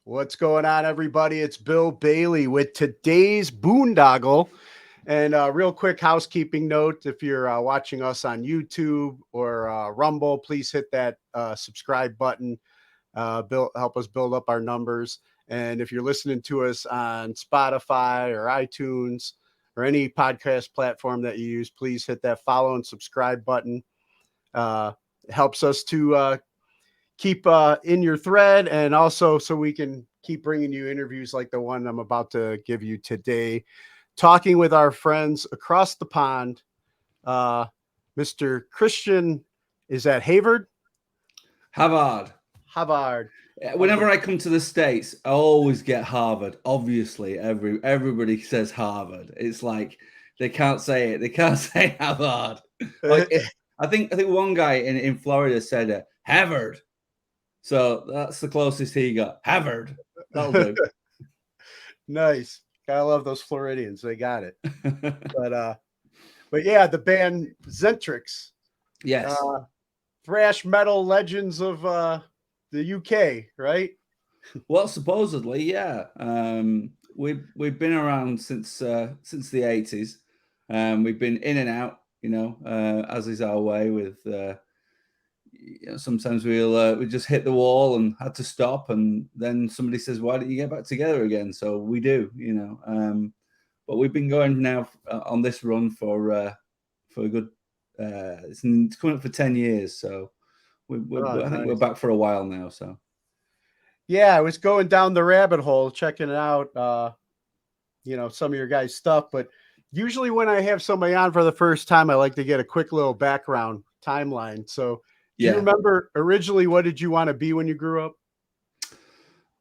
What's going on, everybody? It's Bill Bailey with today's Boondoggle. And real quick housekeeping note, if you're watching us on YouTube or Rumble, please hit that subscribe button. Help us build up our numbers. And if you're listening to us on Spotify or iTunes or any podcast platform that you use, please hit that follow and subscribe button. It helps us to keep in your thread, and also so we can keep bringing you interviews like the one I'm about to give you today, talking with our friends across the pond. Mr. Kristian, is that Havard? Havard. Havard. Whenever I come to the States, I always get Harvard. Obviously, everybody says Harvard. It's like they can't say it. They can't say Havard. Like I think one guy in Florida said Havard. So that's the closest he got. Havard. That'll do. Nice. I love those Floridians. They got it. But yeah, the band Xentrix. Yes. Thrash metal legends of the UK, right? Well, supposedly, yeah. We've been around since the 80s. We've been in and out, as is our way with. Sometimes we just hit the wall and had to stop, and then somebody says, "Why don't you get back together again?" So we do, But we've been going now on this run for a good. It's coming up for 10 years, so I think we're back for a while now. So yeah, I was going down the rabbit hole checking it out. Some of your guys' stuff, but usually when I have somebody on for the first time, I like to get a quick little background timeline. So. Do you remember originally what did you want to be when you grew up?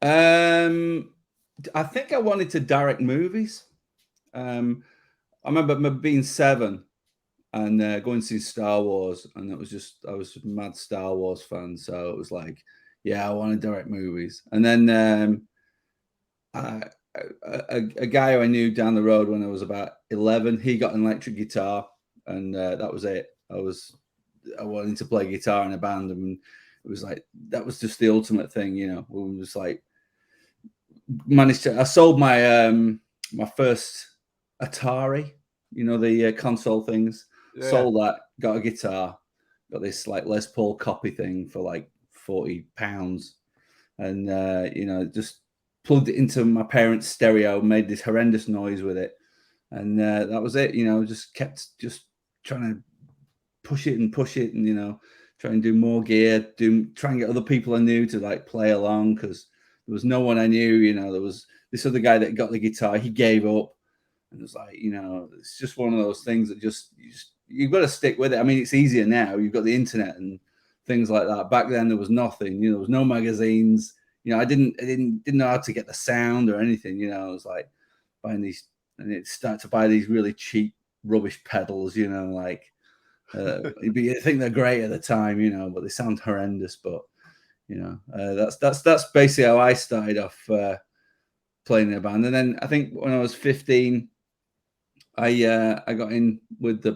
I think I wanted to direct movies. I remember being 7 and going to see Star Wars, and I was a mad Star Wars fan. So it was like, yeah, I want to direct movies. And then a guy who I knew down the road when I was about 11, he got an electric guitar, and that was it. I wanted to play guitar in a band, and it was like that was just the ultimate thing, We was like I sold my my first Atari, the console things. Yeah. Sold that, got a guitar, got this like Les Paul copy thing for like £40, and just plugged it into my parents' stereo, made this horrendous noise with it, and that was it. Just kept trying to push it and try and do more gear, try and get other people I knew to like play along, because there was no one I knew. There was this other guy that got the guitar, he gave up, and it was like, it's just one of those things that you've got to stick with it. I mean, it's easier now, you've got the internet and things like that. Back then there was nothing, there was no magazines, I didn't know how to get the sound or anything. I was like buying these, and it started to buy these really cheap rubbish pedals, like you think they're great at the time, but they sound horrendous. But that's basically how I started off playing in a band. And then I think when I was 15, I got in with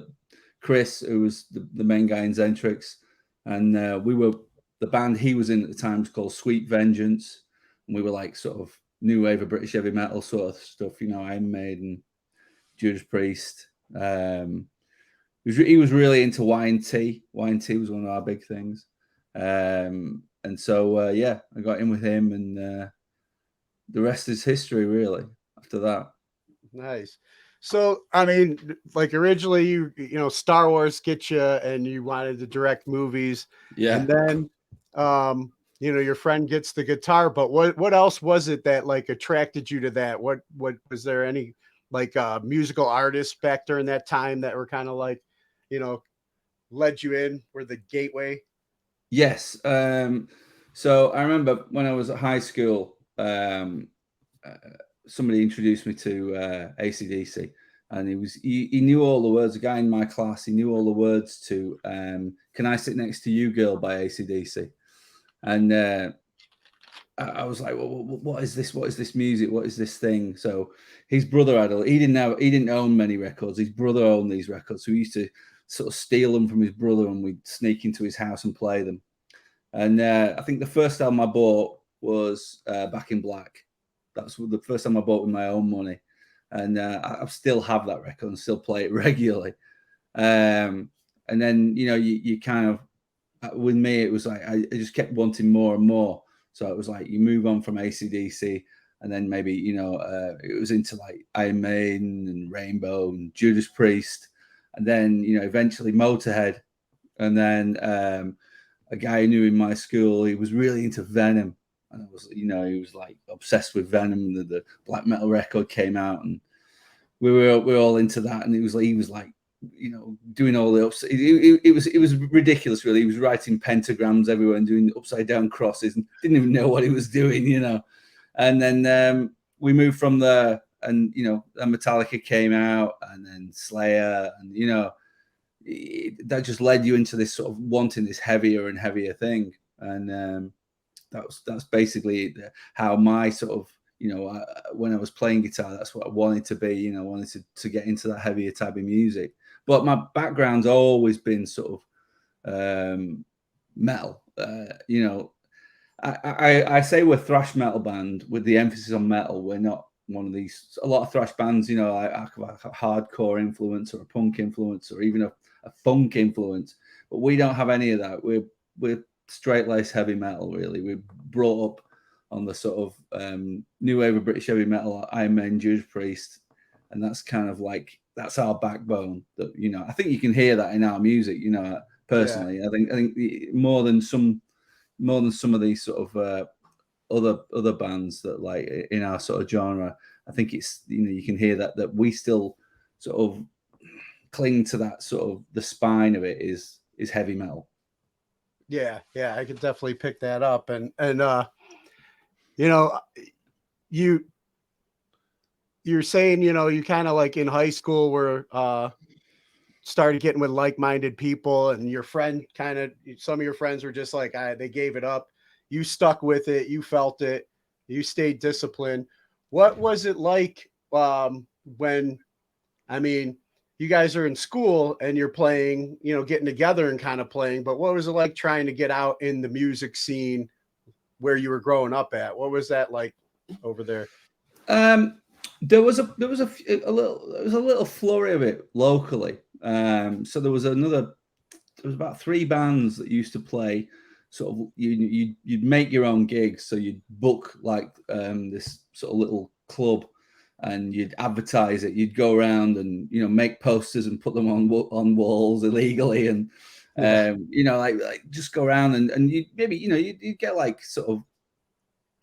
Chris, who was the main guy in Xentrix, and the band he was in at the time was called Sweet Vengeance, and we were like sort of new wave of British heavy metal sort of stuff, Iron Maiden, Judas Priest. He was really into Y&T. Y&T was one of our big things. And so, I got in with him, and the rest is history, really, after that. Nice. So, I mean, like originally, you Star Wars get you, and you wanted to direct movies. Yeah. And then, your friend gets the guitar, but what else was it that like attracted you to that? What was there any like musical artists back during that time that were kind of like, led you in, were the gateway? Yes. So I remember when I was at high school, somebody introduced me to AC/DC, and he knew all the words. A guy in my class, he knew all the words to "Can I Sit Next to You, Girl" by AC/DC, and I was like, well, what is this? What is this music? What is this thing? So his brother he didn't own many records. His brother owned these records, so we used to sort of steal them from his brother, and we'd sneak into his house and play them. And I think the first album I bought was Back in Black. That's the first time I bought with my own money, and I still have that record and still play it regularly. And then you kind of, with me, it was like I just kept wanting more and more. So it was like you move on from AC/DC, and then maybe it was into like Iron Maiden and Rainbow and Judas Priest, and then eventually Motorhead, and then a guy I knew in my school, he was really into Venom, and it was he was like obsessed with Venom. The black metal record came out, and we were all into that, and he was like doing all the ups. It was ridiculous, really. He was writing pentagrams everywhere and doing upside down crosses, and didn't even know what he was doing, And then we moved from there, and Metallica came out, and then Slayer, and that just led you into this sort of wanting this heavier and heavier thing, and that's basically how my sort of when I was playing guitar, that's what I wanted to be. I wanted to get into that heavier type of music. But my background's always been sort of metal. I say we're thrash metal band with the emphasis on metal. We're not one of these. A lot of thrash bands, I have a hardcore influence or a punk influence or even a funk influence, but we don't have any of that. We're straight laced heavy metal. Really, we're brought up on the sort of new wave of British heavy metal, Iron Maiden, Judas Priest, and that's kind of like that's our backbone. That I think you can hear that in our music. Personally, yeah. I think more than some of these sort of other bands that like in our sort of genre. I think it's you can hear that we still sort of cling to that sort of the spine of it is heavy metal. Yeah, I could definitely pick that up, and you're saying you kind of like in high school were started getting with like-minded people, and your friend some of your friends were just like they gave it up. You stuck with it, you felt it, you stayed disciplined. What was it like when you guys are in school and you're playing, getting together and kind of playing, but what was it like trying to get out in the music scene where you were growing up at? What was that like over there? There was a little flurry of it locally. So there was about 3 bands that used to play sort of, you'd make your own gigs. So you'd book like this sort of little club and you'd advertise it. You'd go around and, make posters and put them on walls illegally. And, like just go around and you maybe, you'd get like sort of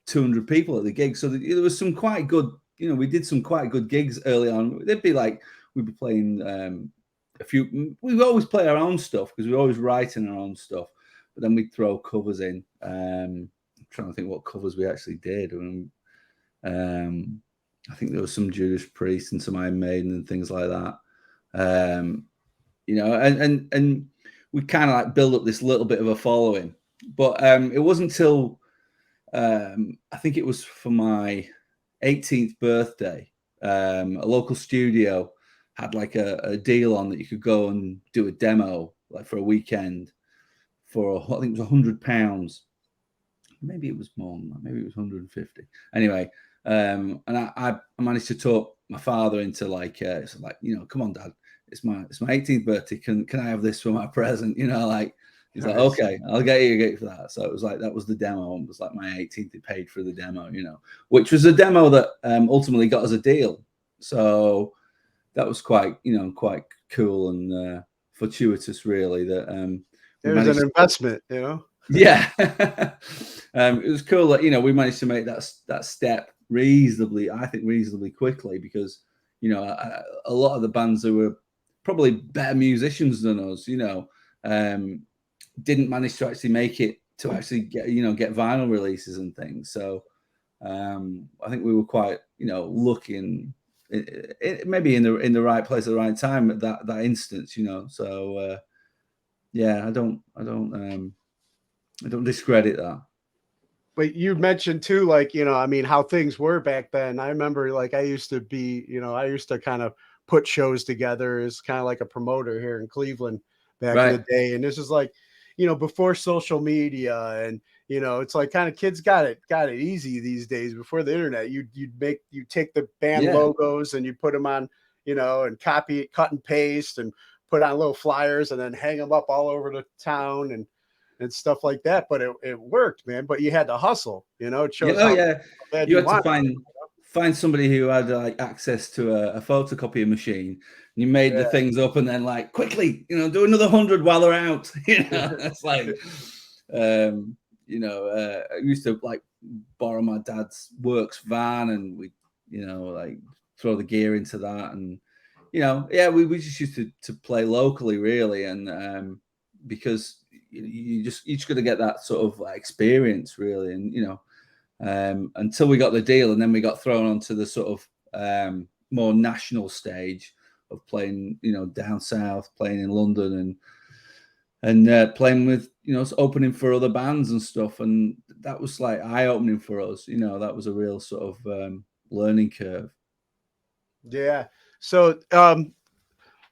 200 people at the gig. So there was some quite good, we did some quite good gigs early on. They'd be like, we'd be playing we always play our own stuff because we're always writing our own stuff, but then we'd throw covers in. I'm trying to think what covers we actually did. I think there was some Judas Priest and some Iron Maiden and things like that. And we kind of like build up this little bit of a following, but it wasn't until I think it was for my 18th birthday, a local studio had like a deal on that you could go and do a demo like for a weekend for I think it was £100. Maybe it was more than that. Maybe it was 150. Anyway, and I managed to talk my father into like, so like, come on, Dad, it's my 18th birthday. Can I have this for my present? Like. He's like, okay, I'll get you for that. So it was like, that was the demo. It was like my 18th, he paid for the demo, which was a demo that ultimately got us a deal. So that was quite cool and fortuitous, really. That it was an investment, Yeah. It was cool that, we managed to make that step reasonably quickly because, a lot of the bands that were probably better musicians than us, didn't manage to actually make it to actually get vinyl releases and things. So I think we were quite lucky and maybe in the right place at the right time at that instance. So yeah, I don't discredit that. But you mentioned too, like, how things were back then. I remember like I used to kind of put shows together as kind of like a promoter here in Cleveland back in the day. And this is like, before social media and, You know, it's like kind of kids got it easy these days. Before the internet, you take the band Yeah. logos and you put them on, you know, and copy it, cut and paste, and put on little flyers and then hang them up all over the town and stuff like that. But it worked, man. But you had to hustle, you know. It shows how bad You you had to want. find somebody who had like access to a photocopy machine. You made the things up and then like quickly, you know, do another 100 while they're out. You know, it's like, you know, I used to like borrow my dad's works van and we, you know, like throw the gear into that. And, you know, yeah, we just used to play locally really. And because you just got to get that sort of experience really. And, you know, until we got the deal, and then we got thrown onto the sort of more national stage of playing, you know, down south, playing in London, and playing with, you know, opening for other bands and stuff, and that was like eye-opening for us. You know, that was a real sort of learning curve. Yeah. So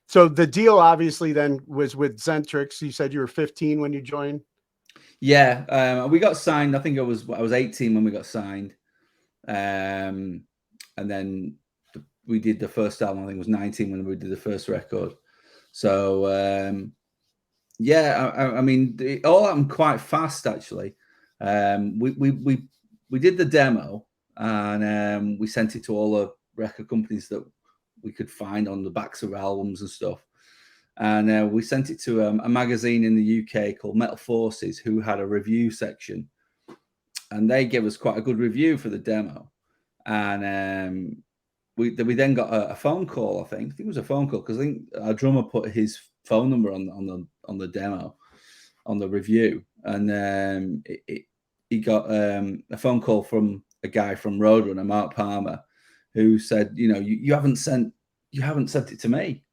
so the deal obviously then was with Xentrix. You said you were 15 when you joined. Yeah, we got signed. I think I was 18 when we got signed, and then we did the first album. I think it was 19 when we did the first record. So yeah, I mean, it all happened quite fast actually. We did the demo and we sent it to all the record companies that we could find on the backs of albums and stuff. And we sent it to a magazine in the UK called Metal Forces, who had a review section, and they gave us quite a good review for the demo. And we then got a phone call. I think it was a phone call because I think our drummer put his phone number on the demo, on the review, and he got a phone call from a guy from Roadrunner, Mark Palmer, who said, you know, you haven't sent it to me.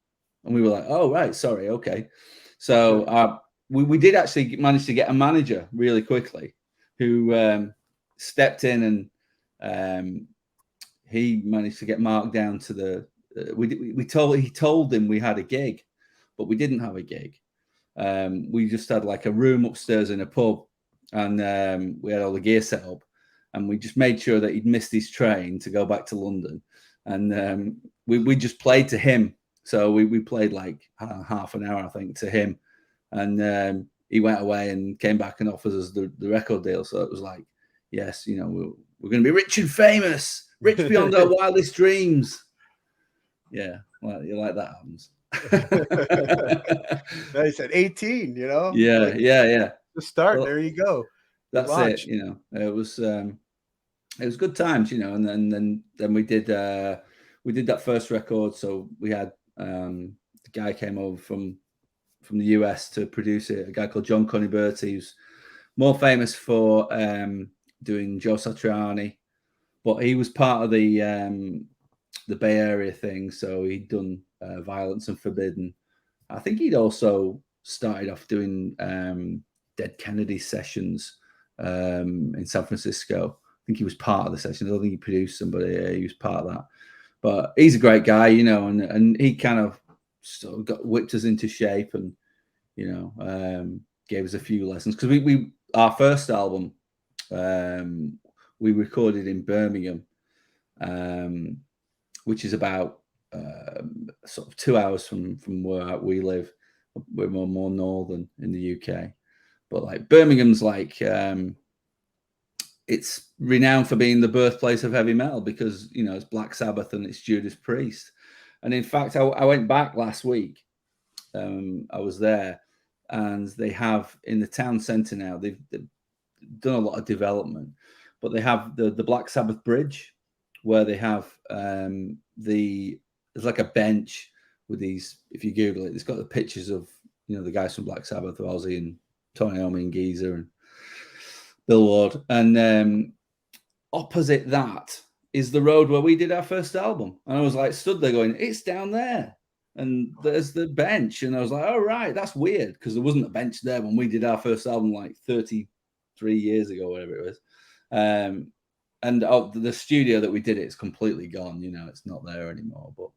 And we were like, oh, right, sorry, okay. So we did actually manage to get a manager really quickly who stepped in, and he managed to get Mark down to the. He told him we had a gig, but we didn't have a gig. We just had like a room upstairs in a pub, and we had all the gear set up, and we just made sure that he'd missed his train to go back to London, and we just played to him. So we played like half an hour, I think, to him, and he went away and came back and offered us the record deal. So it was like, yes, you know, we're going to be rich and famous, rich beyond our wildest dreams. Yeah, well, you like that happens. They said 18, you know. Yeah, like, yeah. The start. Well, there you go. That's it. You know, it was good times. You know, and then we did that first record. So we had the guy came over from the US to produce it. A guy called John Coniberti, who's more famous for doing Joe Satriani, but he was part of the Bay Area thing. So he'd done Violence and Forbidden. I think he'd also started off doing Dead Kennedy sessions in San Francisco. I think he was part of the session. I don't think he produced somebody. He was part of that. But he's a great guy, you know, and he kind of sort of whipped us into shape, and you know, gave us a few lessons, because we our first album we recorded in Birmingham, which is about sort of 2 hours from where we live. We're more northern in the UK, but like Birmingham's like it's renowned for being the birthplace of heavy metal, because you know it's Black Sabbath and it's Judas Priest. And in fact, I went back last week. I was there, and they have in the town centre now. They've done a lot of development, but they have the Black Sabbath bridge, where they have there's like a bench with these. If you Google it, it's got the pictures of, you know, the guys from Black Sabbath, Ozzy and Tony Iommi and Geezer and Bill Ward, and opposite that is the road where we did our first album. And I was like stood there going, it's down there, and there's the bench. And I was like, oh right, that's weird, because there wasn't a bench there when we did our first album like 33 years ago, whatever it was. And the studio that we did it's completely gone, you know, it's not there anymore. But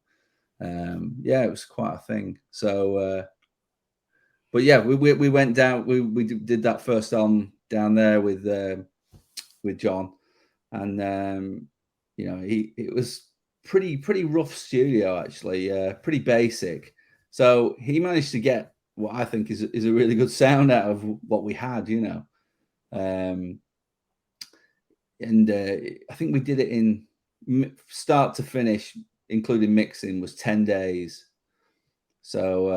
yeah, it was quite a thing. So but yeah, we went down, we did that first album down there with John, and you know, it was pretty rough studio actually, pretty basic. So he managed to get what I think is a really good sound out of what we had, you know. And I think we did it in start to finish, including mixing, was 10 days. So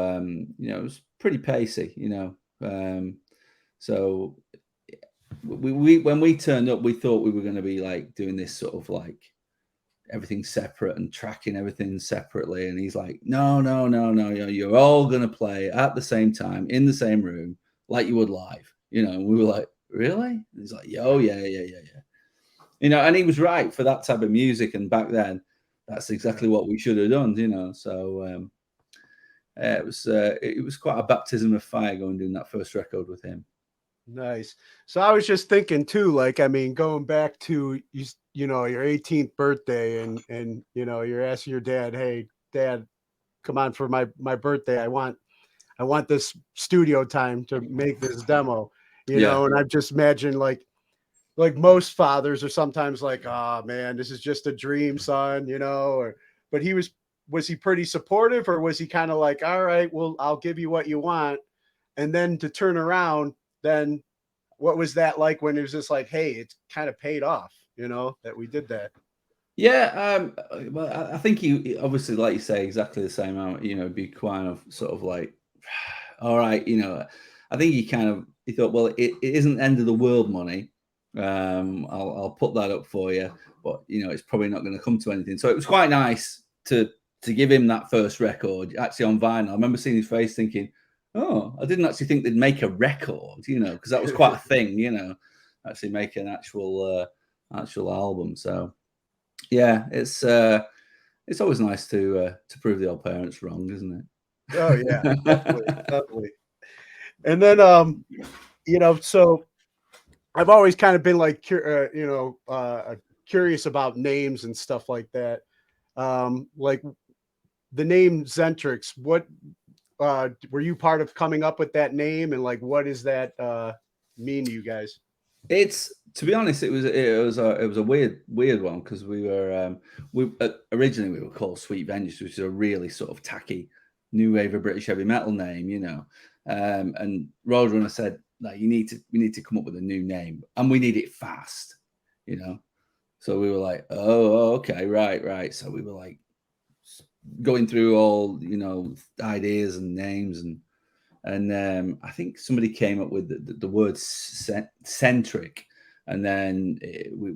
you know, it was pretty pacey, you know. So we when we turned up, we thought we were going to be like doing this sort of like everything separate and tracking everything separately. And he's like, no, you're all going to play at the same time in the same room like you would live, you know. And we were like, really? And he's like, oh yeah. You know, and he was right for that type of music. And back then, that's exactly what we should have done, you know. So it was quite a baptism of fire going doing that first record with him. Nice. So I was just thinking too, like, I mean, going back to you know, your 18th birthday, and you know, you're asking your dad, hey, Dad, come on for my birthday. I want this studio time to make this demo, you Yeah. know, and I've just imagined like most fathers are sometimes like, oh man, this is just a dream, son, you know, or but was he pretty supportive, or was he kind of like, all right, well, I'll give you what you want, and then to turn around, then what was that like when it was just like, hey, it's kind of paid off, you know, that we did that? Yeah, well, I think he obviously, like you say, exactly the same amount. You know, be kind of sort of like, all right, you know. I think he thought, well, it isn't the end of the world money. I'll put that up for you, but you know, it's probably not going to come to anything. So it was quite nice to give him that first record actually on vinyl. I remember seeing his face, thinking, oh, I didn't actually think they'd make a record, you know, because that was quite a thing, you know, actually make an actual album. So. Yeah, it's always nice to prove the old parents wrong, isn't it? Oh yeah, definitely. And then you know, so I've always kind of been like you know, curious about names and stuff like that. Like the name Xentrix, what were you part of coming up with that name, and like what does that mean to you guys? It's, to be honest, it was a weird one, because we were originally we were called Sweet Vengeance, which is a really sort of tacky new wave of British heavy metal name, you know. And Roadrunner said, like, we need to come up with a new name, and we need it fast, you know. So we were like, oh okay, right. So we were like going through all, you know, ideas and names, and I think somebody came up with the word centric, and then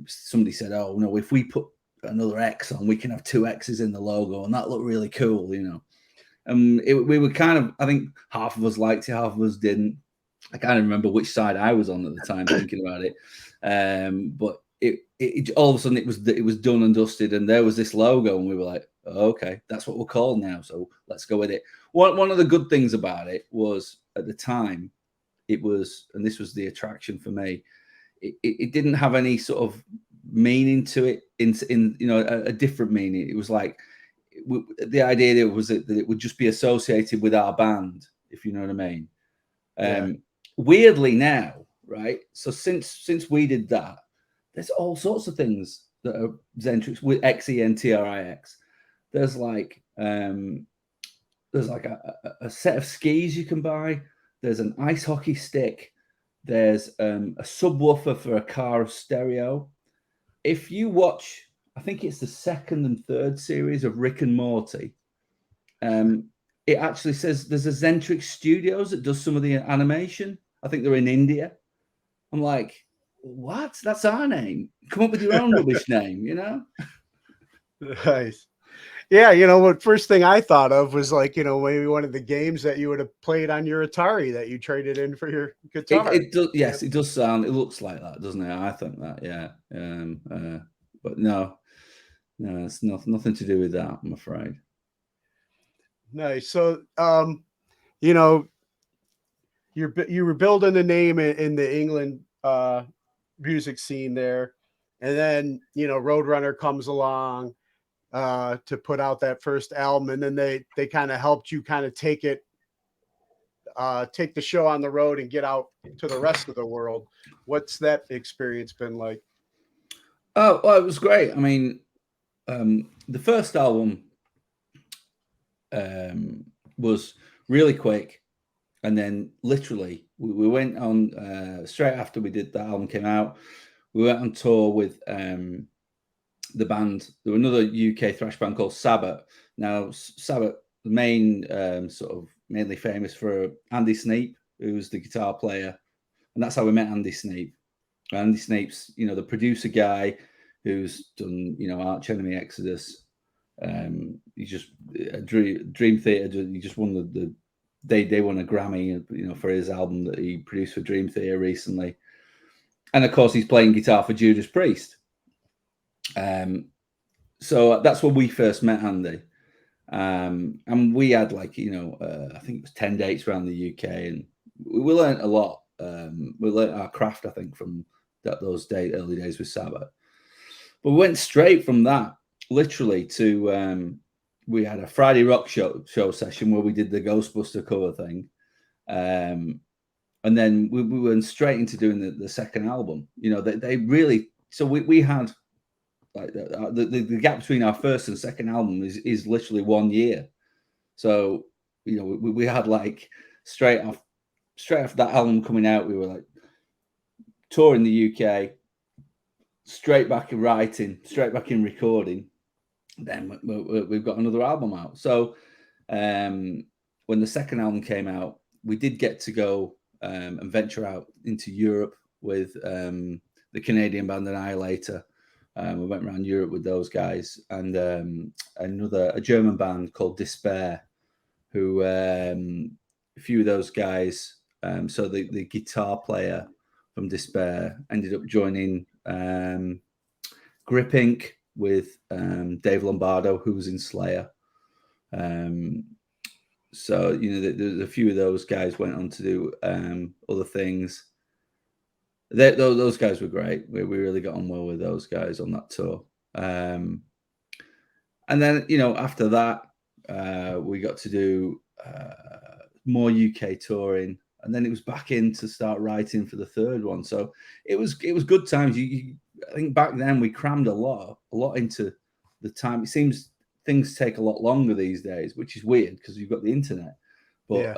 somebody said, oh no, if we put another X on, we can have two X's in the logo, and that looked really cool, you know. And we were kind of, I think half of us liked it, half of us didn't. I can't remember which side I was on at the time thinking about it, but it all of a sudden it was done and dusted, and there was this logo, and we were like, oh, okay, that's what we're called now, so let's go with it. One of the good things about it was, at the time, it was, and this was the attraction for me, it didn't have any sort of meaning to it, in you know, a different meaning. It was like, the idea was that it would just be associated with our band, if you know what I mean. Yeah. Weirdly now, right? So since we did that, there's all sorts of things that are Xentrix with Xentrix. There's like a set of skis you can buy. There's an ice hockey stick. There's a subwoofer for a car stereo. If you watch, I think it's the second and third series of Rick and Morty, it actually says there's a Xentrix Studios that does some of the animation. I think they're in India. I'm like, what? That's our name. Come up with your own rubbish name, you know? Nice. Yeah, you know what? First thing I thought of was like, you know, maybe one of the games that you would have played on your Atari that you traded in for your guitar. It does, yes, it does sound. It looks like that, doesn't it? I think that, yeah. But no, it's nothing to do with that, I'm afraid. Nice. So, you know, you were building the name in the England music scene there, and then you know Roadrunner comes along to put out that first album, and then they kind of helped you kind of take it take the show on the road and get out to the rest of the world. What's that experience been like? Oh, well, it was great. I mean, the first album was really quick, and then literally we went on straight after we did that album came out. We went on tour with the band. There was another UK thrash band called Sabbath. Now, Sabbath, the main sort of mainly famous for Andy Sneap, who was the guitar player, and that's how we met Andy Sneap. Andy Sneap's, the producer guy who's done, Arch Enemy, Exodus. He just Dream Theater. He just won they won a Grammy, for his album that he produced for Dream Theater recently. And of course, he's playing guitar for Judas Priest. So that's when we first met Andy. And we had I think it was 10 dates around the UK, and we learned a lot. We learned our craft, I think, from those early days with Sabbath. But we went straight from that, literally, to we had a Friday Rock show session where we did the Ghostbuster cover thing. And then we went straight into doing the second album. They really, so we had like the gap between our first and second album is literally 1 year. So, we had straight off that album coming out, we were like touring the UK, straight back in writing, straight back in recording. Then we've got another album out. So when the second album came out, we did get to go and venture out into Europe with the Canadian band Annihilator. We went around Europe with those guys, and a German band called Despair, who a few of those guys. So the guitar player from Despair ended up joining Grip Inc. with Dave Lombardo, who was in Slayer. So there's a few of those guys went on to do other things. Those guys were great. We really got on well with those guys on that tour. And then after that, we got to do more UK touring, and then it was back in to start writing for the third one. So it was good times. I think back then we crammed a lot into the time. It seems things take a lot longer these days, which is weird because you've got the internet. But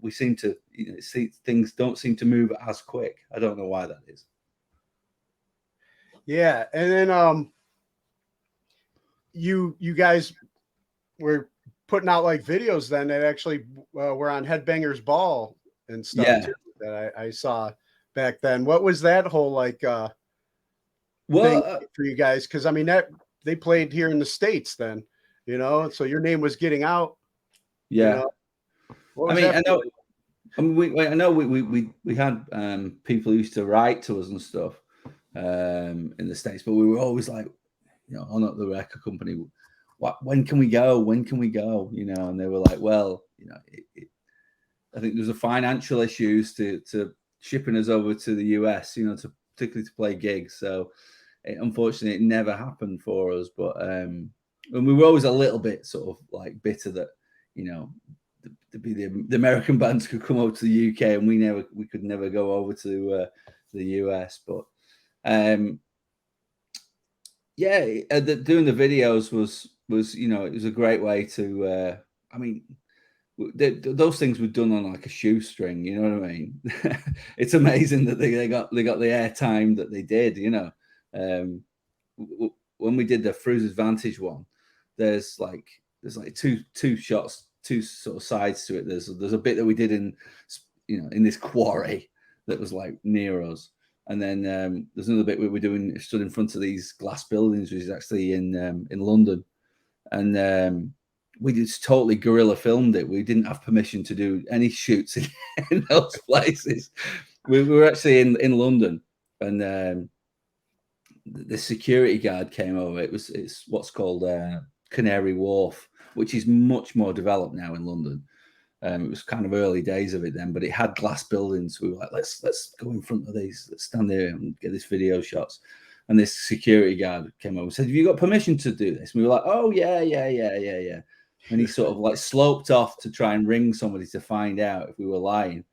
we seem to see things don't seem to move as quick. I don't know why that is. Yeah, and then you guys were putting out videos then that actually were on Headbangers Ball and stuff too, that I saw back then. What was that whole thing for you guys? Because I mean that they played here in the States then, so your name was getting out. Yeah. I know we had people who used to write to us and stuff in the States, but we were always like, on at the record company, when can we go? When can we go? And they were like, well, I think there's a financial issues to shipping us over to the US, particularly to play gigs. So unfortunately, it never happened for us. But and we were always a little bit sort of bitter that, the American bands could come over to the UK and we could never go over to the US. But doing the videos was it was a great way to those things were done on a shoestring, you know what I mean? It's amazing that they got the airtime that they did. When we did the Fruiter's Vantage one, there's two shots, two sort of sides to it. There's a bit that we did in this quarry that was near us, and then there's another bit where we're stood in front of these glass buildings, which is actually in London, and we just totally guerrilla filmed it. We didn't have permission to do any shoots in those places. We were actually in London, and the security guard came over. It's what's called Canary Wharf, which is much more developed now in London. It was kind of early days of it then, but it had glass buildings. We were like, let's go in front of these, let's stand there and get this video shots. And this security guard came over and said, have you got permission to do this? And we were like, oh, yeah. And he sort of like sloped off to try and ring somebody to find out if we were lying.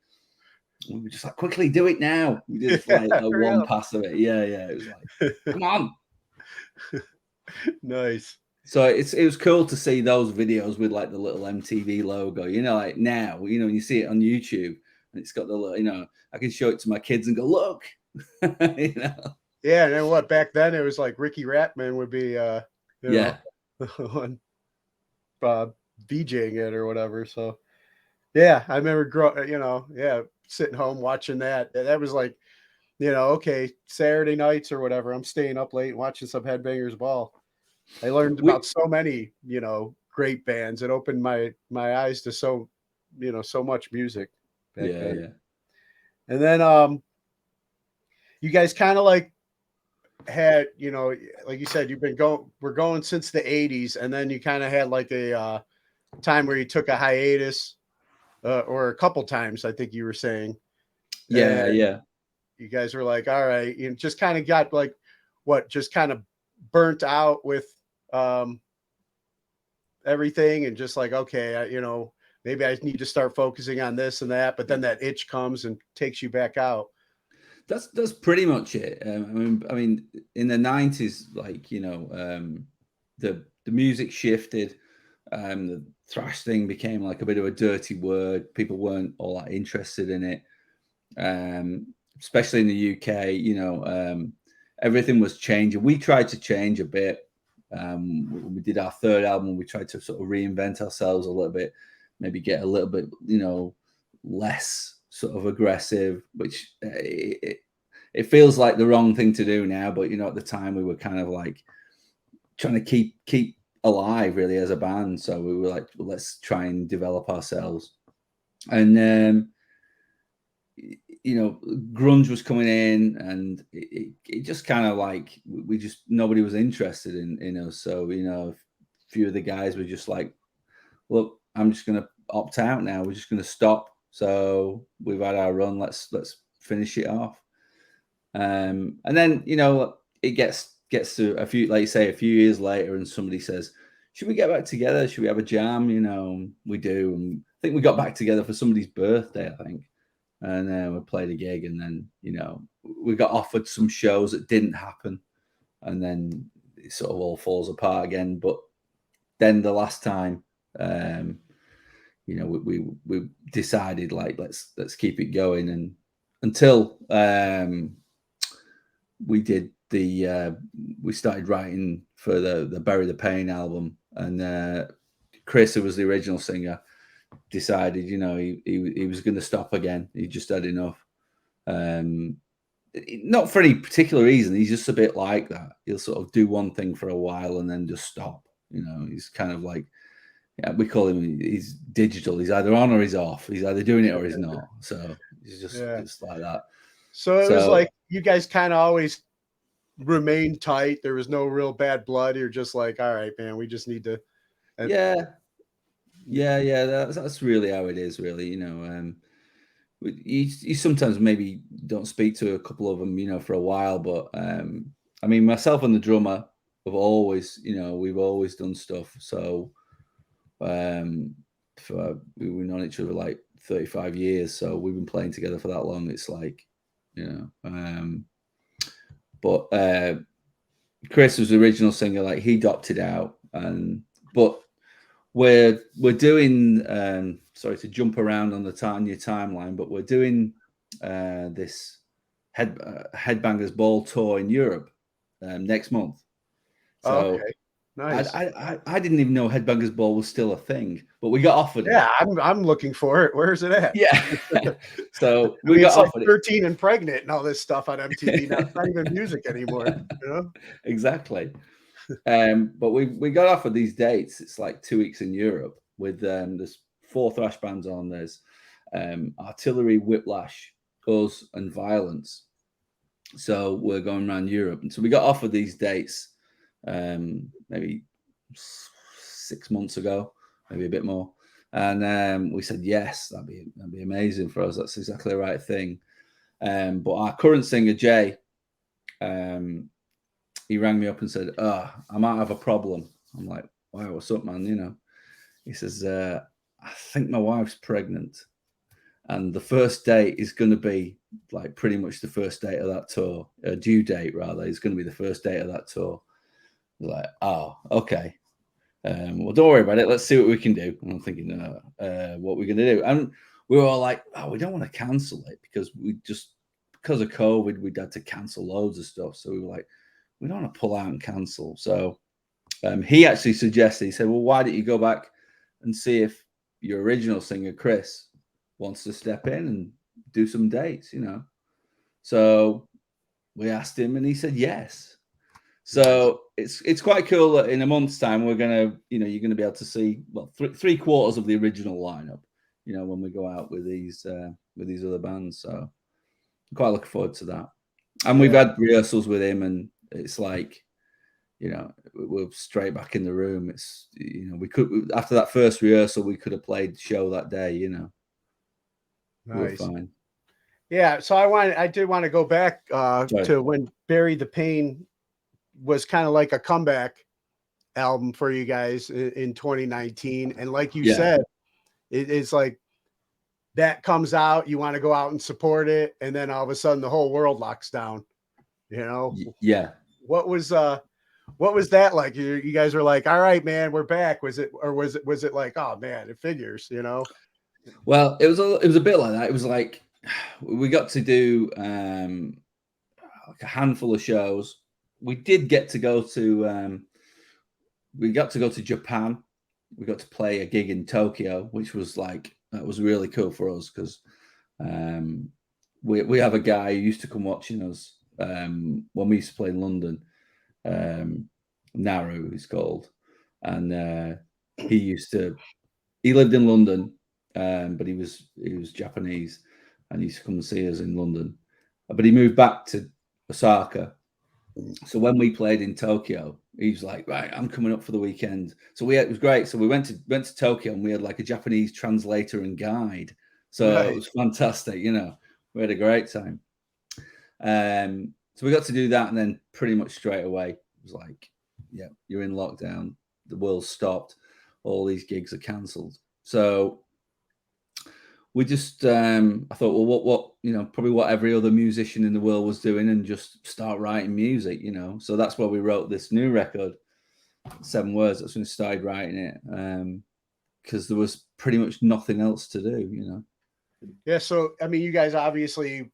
We were just like, quickly do it now. We did like one pass of it. Yeah. It was like, come on. Nice. So it was cool to see those videos with like the little MTV logo, like now, when you see it on YouTube and it's got the little, I can show it to my kids and go, look, Yeah. And then back then it was like Ricky Ratman would be, yeah. on VJing it or whatever. So yeah, I remember sitting home watching that. That was like, okay, Saturday nights or whatever, I'm staying up late watching some Headbangers Ball. I learned about so many, great bands. It opened my eyes to so much music back then. Yeah. And then you guys kind of like had, like you said, we're going since the 80s, and then you kind of had like a time where you took a hiatus, or a couple times, I think you were saying. Yeah. You guys were like, all right, you just kind of got like just kind of burnt out with everything, and just like, okay, maybe I need to start focusing on this and that, but then that itch comes and takes you back out. That's pretty much it. I mean, in the 90s, like, the music shifted. The thrash thing became like a bit of a dirty word. People weren't all that interested in it. Especially in the UK, everything was changing. We tried to change a bit. We did our third album. We tried to sort of reinvent ourselves a little bit, maybe get a little bit, less sort of aggressive, which it feels like the wrong thing to do now. But, at the time we were kind of like trying to keep alive really as a band. So we were like, well, let's try and develop ourselves. And, grunge was coming in, and it just kind of like, nobody was interested in us. So, a few of the guys were just like, look, I'm just going to opt out now. We're just going to stop. So we've had our run. Let's finish it off. And then, it gets to a few, like you say, a few years later, and somebody says, should we get back together? Should we have a jam? We do. And I think we got back together for somebody's birthday, I think. And then we played a gig, and then, we got offered some shows that didn't happen. And then it sort of all falls apart again. But then the last time, we decided, like, let's keep it going. And until we did we started writing for the Bury the Pain album, and Chris, who was the original singer, decided, he was going to stop again. He just had enough. Not for any particular reason. He's just a bit like that. He'll sort of do one thing for a while and then just stop. He's kind of like, we call him, he's digital. He's either on or he's off. He's either doing it or he's not. So he's just like that. So it was like you guys kind of always remained tight. There was no real bad blood. You're just like, all right, man, we just need to. Yeah. That's really how it is, really. You sometimes maybe don't speak to a couple of them, for a while. But I mean, myself and the drummer have always, we've always done stuff. So we've known each other like 35 years. So we've been playing together for that long. It's like, but Chris was the original singer. Like, he opted out, but we're doing. Sorry to jump around on your timeline, but we're doing this Headbangers Ball tour in Europe next month. So okay, nice. I didn't even know Headbangers Ball was still a thing, but we got offered it. Yeah, I'm looking for it. Where's it at? Yeah. So we got offered like 13 and pregnant and all this stuff on MTV. Now it's not even music anymore. Exactly. But we got offered these dates. It's like 2 weeks in Europe with there's 4 thrash bands on. There's Artillery, Whiplash, Us, and Violence. So we're going around Europe, and so we got offered these dates maybe 6 months ago, maybe a bit more, and we said yes, that'd be amazing for us. That's exactly the right thing. But our current singer Jay, he rang me up and said, I might have a problem. I'm like, wow, what's up, man? He says, I think my wife's pregnant, and the first date is going to be like pretty much the first date of that tour. Due date, rather, is going to be the first date of that tour. Like, oh, okay. Well, don't worry about it. Let's see what we can do. And I'm thinking, what we're going to do. And we were all like, oh, we don't want to cancel it because because of COVID, we'd had to cancel loads of stuff. So we were like, we don't want to pull out and cancel. So he actually suggested, he said, well, why don't you go back and see if your original singer, Chris, wants to step in and do some dates, So we asked him and he said yes. So it's quite cool that in a month's time we're gonna, you're gonna be able to see three quarters of the original lineup, when we go out with these other bands. So I'm quite looking forward to that. And we've had rehearsals with him, and it's like, we're straight back in the room. It's we could, after that first rehearsal, we could have played the show that day. Nice. We were fine. Yeah. So I did want to go back to when Bury the Pain was kind of like a comeback album for you guys in 2019. And like you said, it's like that comes out, you want to go out and support it. And then all of a sudden the whole world locks down, Yeah. What was that like? You guys were like, all right, man, we're back. Was it like, oh man, it figures, Well, it was a bit like that. It was like, we got to do like a handful of shows. We did get to go to Japan. We got to play a gig in Tokyo, which was that was really cool for us because we have a guy who used to come watching us when we used to play in London. Naru, he's called, and he lived in London, but he was Japanese, and he used to come and see us in London, but he moved back to Osaka. So when we played in Tokyo, he was like, right, I'm coming up for the weekend. So it was great. So we went to Tokyo, and we had like a Japanese translator and guide. So It was fantastic. We had a great time. So we got to do that, and then pretty much straight away it was like, yeah, you're in lockdown. The world stopped. All these gigs are cancelled. So we just, I thought, well, what, probably what every other musician in the world was doing, and just start writing music, So that's why we wrote this new record, 7 Words. That's when we started writing it, because there was pretty much nothing else to do, Yeah. So, I mean, you guys obviously,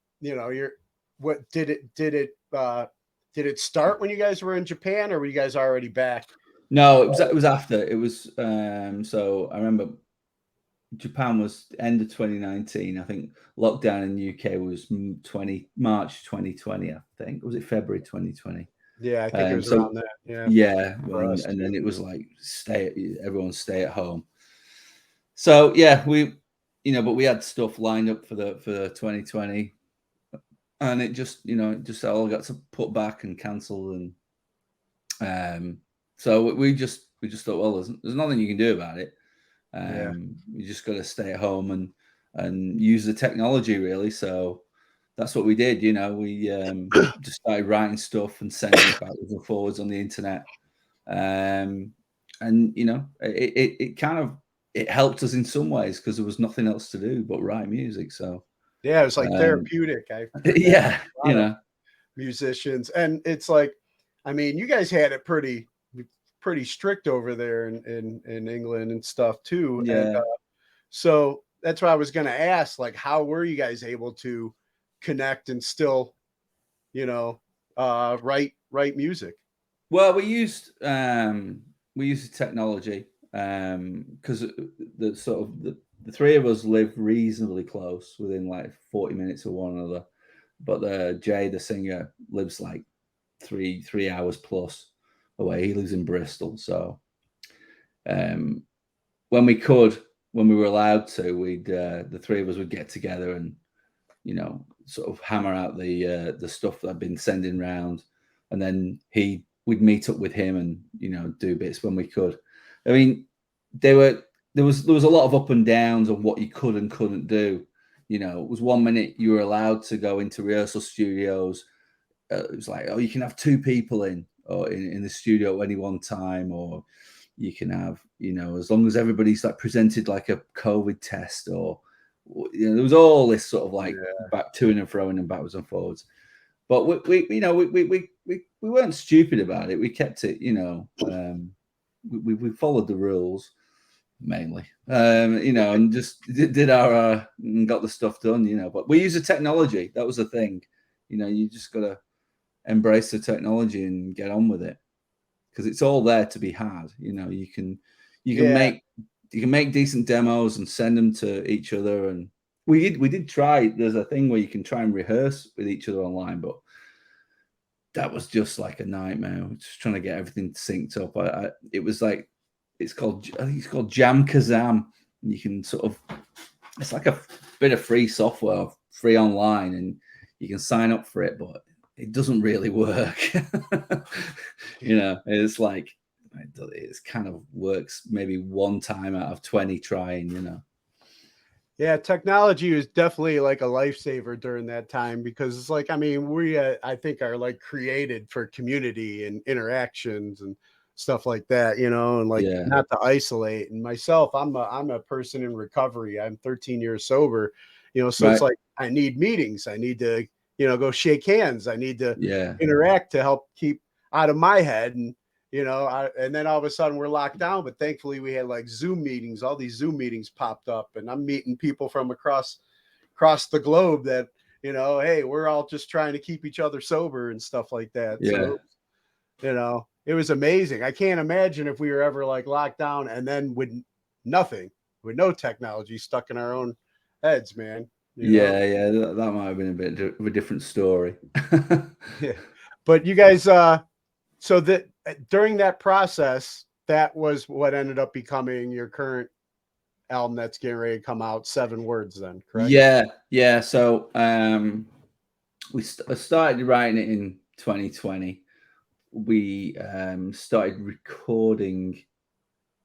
what did it start when you guys were in Japan, or were you guys already back? No, it was after. It was, so I remember Japan was end of 2019. I think lockdown in the UK was March 2020. I think, was it February 2020? Yeah, I think it was around that. Yeah, and then it was like everyone stay at home. So yeah, but we had stuff lined up for the 2020, and it just all got to put back and cancel, and so we just thought, well, there's nothing you can do about it. You just got to stay at home and use the technology, really. So that's what we did. We just started writing stuff and sending it backwards and forwards on the internet. And it kind of, it helped us in some ways because there was nothing else to do but write music. So yeah, it was like therapeutic. Yeah, musicians, and it's like, I mean, you guys had it pretty strict over there in England and stuff too. Yeah. And so that's why I was going to ask, like, how were you guys able to connect and still, write music? Well, we used the technology because the sort of the three of us live reasonably close, within like 40 minutes of one another. But Jay, the singer, lives like three hours plus away. He lives in Bristol. So when we were allowed to, we'd the three of us would get together and sort of hammer out the stuff that I'd been sending round, and then we'd meet up with him and do bits when we could. I mean, there was a lot of up and downs on what you could and couldn't do. It was 1 minute you were allowed to go into rehearsal studios. It was like, oh, you can have 2 people in the studio at any one time, or you can have, as long as everybody's like presented like a COVID test, or there was all this sort of like back to and fro and backwards and forwards. But we weren't stupid about it. We kept it, we followed the rules mainly, and just did our and got the stuff done, But we use the technology. That was the thing, you just gotta embrace the technology and get on with it, because it's all there to be had. You can make decent demos and send them to each other. And we did try. There's a thing where you can try and rehearse with each other online, but that was just like a nightmare. Just trying to get everything synced up. It was like, I think it's called Jam Kazam. You can sort of, it's like a bit of free software, free online, and you can sign up for it, but it doesn't really work. It's like, it kind of works maybe one time out of 20 trying. Yeah, technology was definitely like a lifesaver during that time, because it's like, I mean, we I think are like created for community and interactions and stuff like that, and like not to isolate. And myself, I'm a person in recovery. I'm 13 years sober, so it's like I need meetings. I need to, go shake hands. I need to interact to help keep out of my head. And and then all of a sudden we're locked down, but thankfully we had like Zoom meetings. All these Zoom meetings popped up, and I'm meeting people from across the globe that, hey, we're all just trying to keep each other sober and stuff like that. So, it was amazing. I can't imagine if we were ever like locked down and then with nothing, with no technology, stuck in our own heads, man. That might have been a bit of a different story. Yeah, but you guys, so that during that process, that was what ended up becoming your current album that's getting ready to come out, 7 Words, then, correct? Yeah. So I started writing it in 2020. We started recording.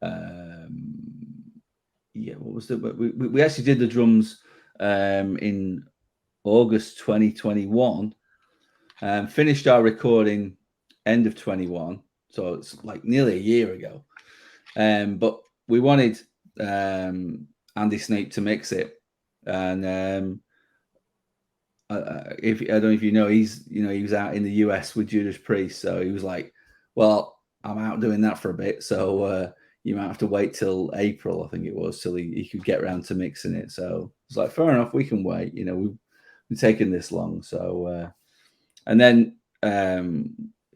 What was we actually did the drums in August 2021. Finished our recording end of 21, so it's like nearly a year ago. But we wanted Andy Snape to mix it, and I don't know if you know, he was out in the US with Judas Priest, so he was like, "Well, I'm out doing that for a bit, so you might have to wait till April," I think it was, till he could get around to mixing it. So it's like, fair enough, we can wait. We've taken this long, so and then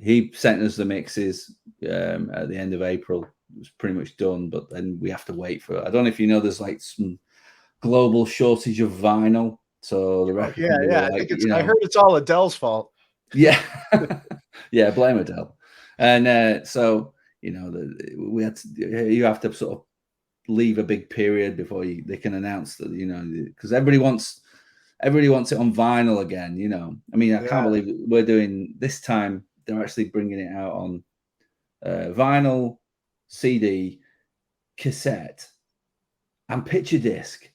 he sent us the mixes at the end of April. It was pretty much done, but then we have to wait for. I don't know if you know, there's like some global shortage of vinyl. So the record company were like, I think I heard it's all Adele's fault. Yeah, blame Adele. And so we had to, you have to sort of leave a big period before they can announce that, because everybody wants it on vinyl again. I mean, I can't believe we're doing this time. They're actually bringing it out on vinyl, CD, cassette, and picture disc.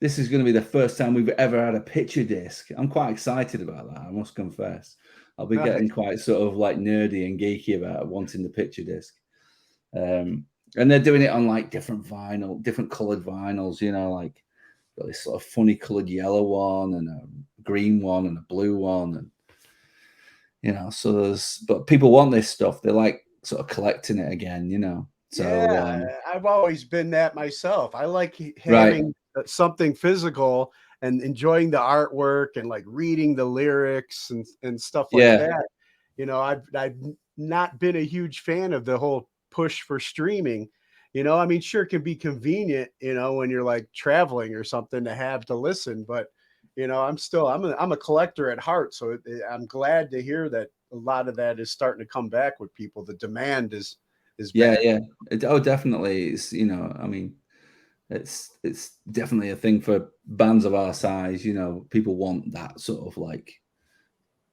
This is going to be the first time we've ever had a picture disc. I'm quite excited about that, I must confess. I'll be getting quite sort of like nerdy and geeky about wanting the picture disc. And they're doing it on like different colored vinyls, like got this sort of funny colored yellow one and a green one and a blue one. And, so but people want this stuff. They like sort of collecting it again, So I've always been that myself. I like having something physical and enjoying the artwork and like reading the lyrics and stuff like that. I've not been a huge fan of the whole push for streaming. I mean, sure, it can be convenient, when you're like traveling or something to have to listen, but I'm a collector at heart. So I'm glad to hear that a lot of that is starting to come back with people. The demand is back. Definitely. It's, I mean, it's definitely a thing for bands of our size. People want that sort of like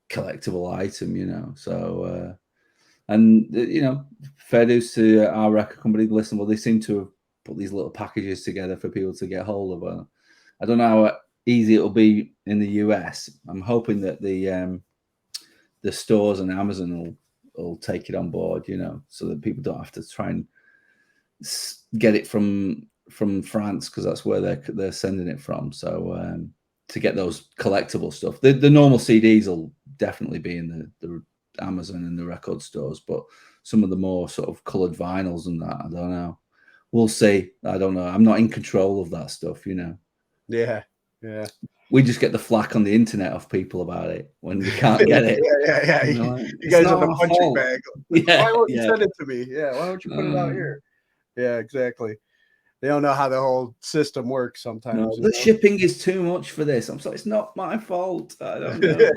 collectible item. So and fair dues to our record company, Listenable. They seem to have put these little packages together for people to get hold of. I don't know how easy it'll be in the US. I'm hoping that the stores and Amazon will take it on board, so that people don't have to try and get it from France, because that's where they're sending it from. So to get those collectible stuff, the normal CDs will definitely be in the Amazon and the record stores, but some of the more sort of coloured vinyls and that, I don't know. We'll see. I don't know. I'm not in control of that stuff, you know. Yeah. We just get the flack on the internet off people about it when we can't get it. Yeah. You know, You guys are the punching bag. Yeah, why won't you send it to me? Yeah, why don't you put it out here? Yeah, exactly. They don't know how the whole system works sometimes. No, the shipping is too much for this. I'm sorry, it's not my fault. I don't know.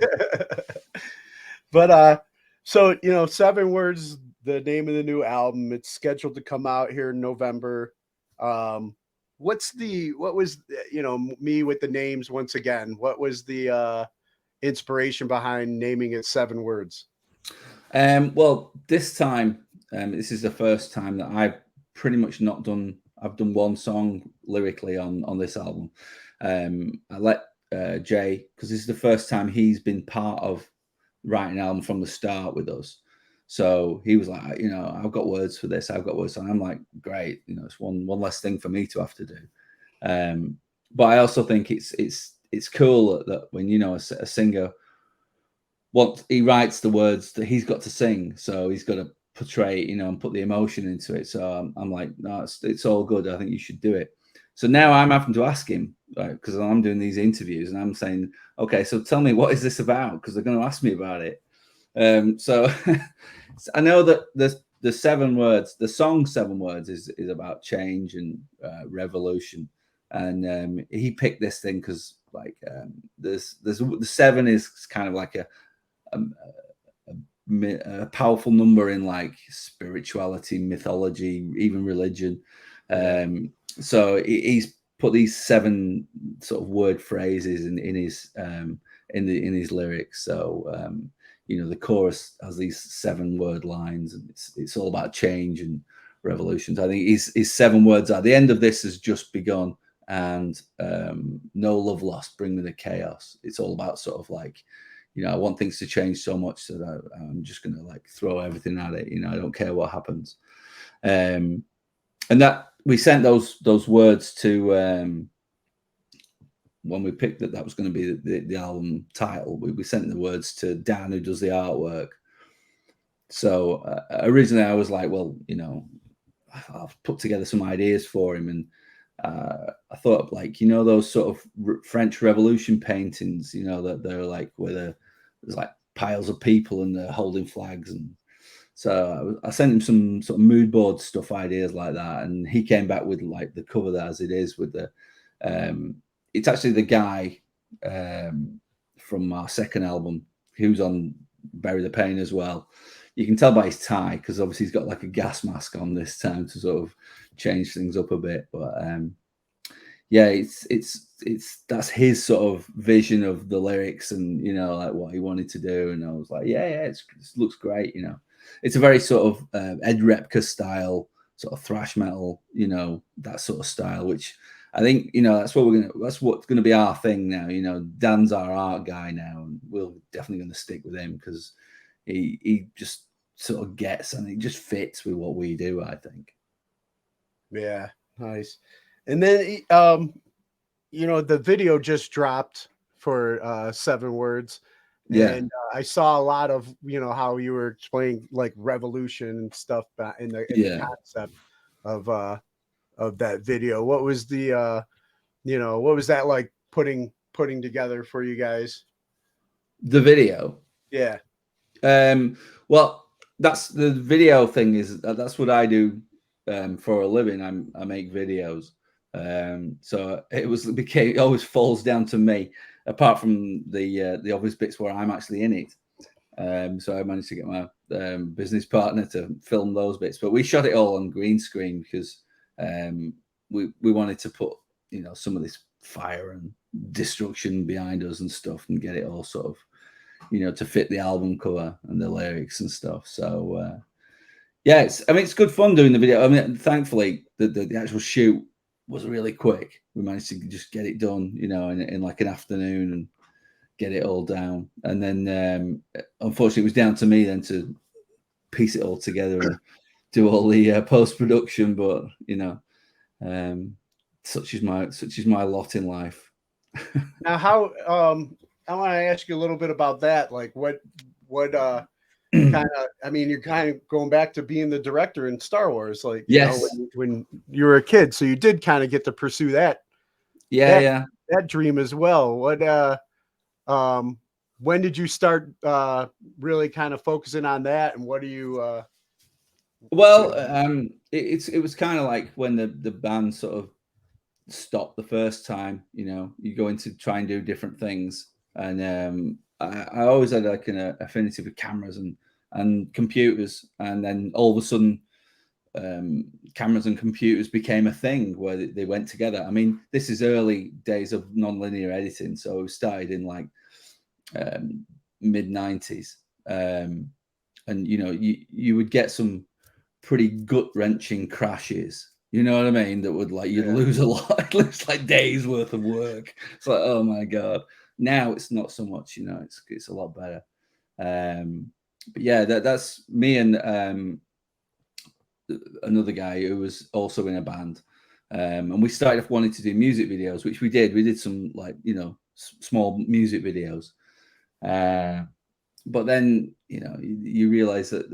But so 7 Words, the name of the new album. It's scheduled to come out here in November. What was me with the names once again? What was the inspiration behind naming it 7 Words? Well, this time, this is the first time that I've pretty much not done. I've done one song lyrically on this album. I let Jay, because this is the first time he's been part of writing an album from the start with us. So he was like, I've got words for this. I've got words. And I'm like, great. It's one less thing for me to have to do. But I also think it's cool that when a singer, once he writes the words that he's got to sing, so he's got to portray, and put the emotion into it. So I'm like, no, it's all good. I think you should do it. So now I'm having to ask him, because I'm doing these interviews and I'm saying, okay, so tell me, what is this about? Because they're going to ask me about it. So I know that the 7 Words, the song 7 Words is about change and revolution. And he picked this thing because there's the 7 is kind of like a powerful number in like spirituality, mythology, even religion. So he's put these 7 sort of word phrases in his lyrics. So the chorus has these 7 word lines, and it's all about change and revolutions. I think his 7 words are: the end of this has just begun, and no love lost, bring me the chaos. It's all about sort of like, I want things to change so much that I'm just going to like throw everything at it. I don't care what happens. And that we sent those words to, when we picked that was going to be the album title, we sent the words to Dan, who does the artwork. So originally I was like, well, I'll put together some ideas for him. And I thought, like, those sort of French Revolution paintings, that they're like where there's like piles of people and they're holding flags. And so I sent him some sort of mood board stuff ideas like that, and he came back with like the cover that as it is with the it's actually the guy from our second album who's on Bury the Pain as well. You can tell by his tie, because obviously he's got like a gas mask on this time to sort of change things up a bit. But yeah, it's that's his sort of vision of the lyrics and like what he wanted to do. And I was like, yeah, it looks great. It's a very sort of Ed Repka style, sort of thrash metal, that sort of style, which I think that's what's gonna be our thing now. Dan's our art guy now, and we're definitely going to stick with him because he just sort of gets, and it just fits with what we do, I think. Yeah, nice. And then the video just dropped for 7 Words. Yeah. And I saw a lot of how you were explaining like revolution and stuff in the concept of that video. What was the what was that like putting together for you guys? The video. Yeah. Well, that's the video thing that's what I do for a living. I make videos. So it always falls down to me, apart from the obvious bits where I'm actually in it. So I managed to get my business partner to film those bits, but we shot it all on green screen because we wanted to put some of this fire and destruction behind us and stuff, and get it all sort of to fit the album cover and the lyrics and stuff. So yeah, it's good fun doing the video. I mean, thankfully the actual shoot was really quick. We managed to just get it done, in like an afternoon and get it all down. And then unfortunately it was down to me then to piece it all together and do all the post-production, but such is my lot in life. Now, how I want to ask you a little bit about that. Like, what kind of? I mean, you're kind of going back to being the director in Star Wars, like yes, when you were a kid, so you did kind of get to pursue that. Yeah. That dream as well. When did you start really kind of focusing on that, and what do you? Well, it was kind of like when the band sort of stopped the first time. You go into try and do different things, and I always had like an affinity with cameras and computers, and then all of a sudden, cameras and computers became a thing where they went together. I mean, this is early days of non-linear editing, so we started in like mid 90s, and you would get some pretty gut-wrenching crashes, you know what I mean, that would like you'd lose a lot. It looks like days worth of work. It's like, oh my god. Now it's not so much, it's a lot better. But yeah, that's me and another guy who was also in a band, and we started off wanting to do music videos, which we did some like small music videos, but then you realize that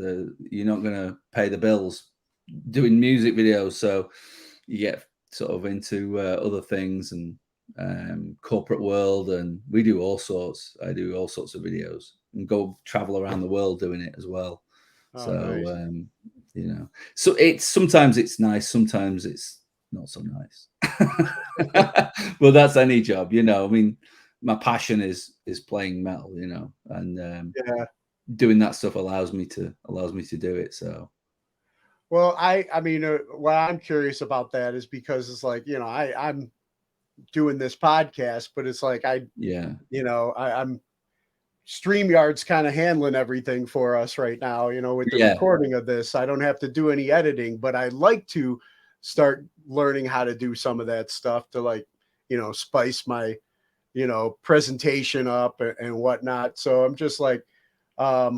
you're not going to pay the bills doing music videos, so you get sort of into other things and corporate world, and we do all sorts. I do all sorts of videos and go travel around the world doing it as well. Nice. So it's sometimes it's nice, sometimes it's not so nice. Well, that's any job, I mean, my passion is playing metal, and doing that stuff allows me to do it. So well, I mean, what I'm curious about that is because it's like, I'm doing this podcast, but it's like I'm StreamYard's kind of handling everything for us right now, with the recording of this. I don't have to do any editing, but I'd like to start learning how to do some of that stuff to like, spice my, presentation up and whatnot. So I'm just like, I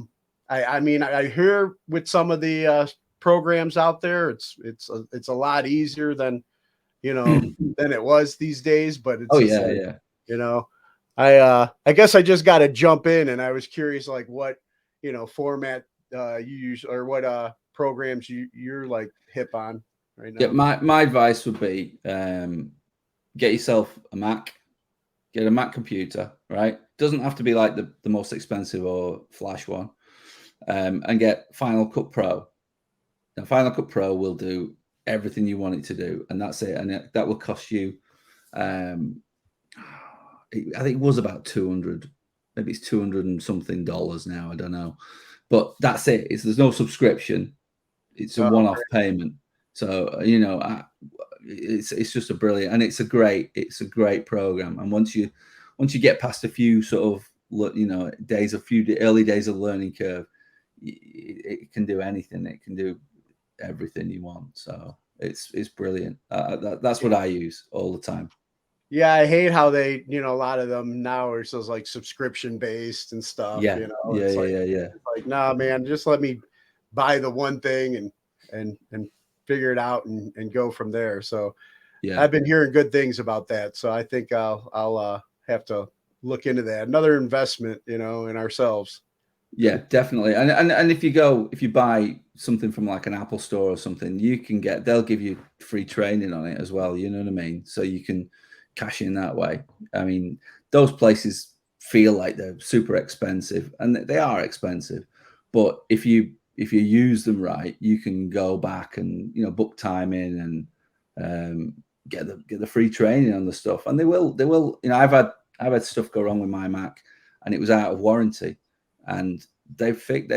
mean, I hear with some of the programs out there, it's a lot easier than, than it was these days, but it's I guess I just got to jump in, and I was curious, like what format you use or what programs you're like hip on right now. Yeah, my advice would be get yourself a Mac, get a Mac computer, right? Doesn't have to be like the most expensive or flash one, and get Final Cut Pro. Now, Final Cut Pro will do everything you want it to do, and that's it. And that will cost you. I think it was about 200, maybe it's 200 and something dollars now. I don't know, but that's it. There's no subscription. It's a one-off payment. So it's just a brilliant, and it's a great program. And once you get past a few sort of early days of learning curve, it can do anything. It can do everything you want. So it's brilliant. That's what I use all the time. Yeah, I hate how they, a lot of them now are so like subscription based and stuff. Yeah, It's like, nah, man, just let me buy the one thing and figure it out and go from there. So I've been hearing good things about that. So I think I'll have to look into that. Another investment, in ourselves. Yeah, definitely. And if you buy something from like an Apple store or something, they'll give you free training on it as well. You know what I mean? So you can cash in that way. I mean, those places feel like they're super expensive, and they are expensive, but if you use them right, you can go back and book time in and get the free training on the stuff, and they will. I've had stuff go wrong with my Mac, and it was out of warranty, and they fixed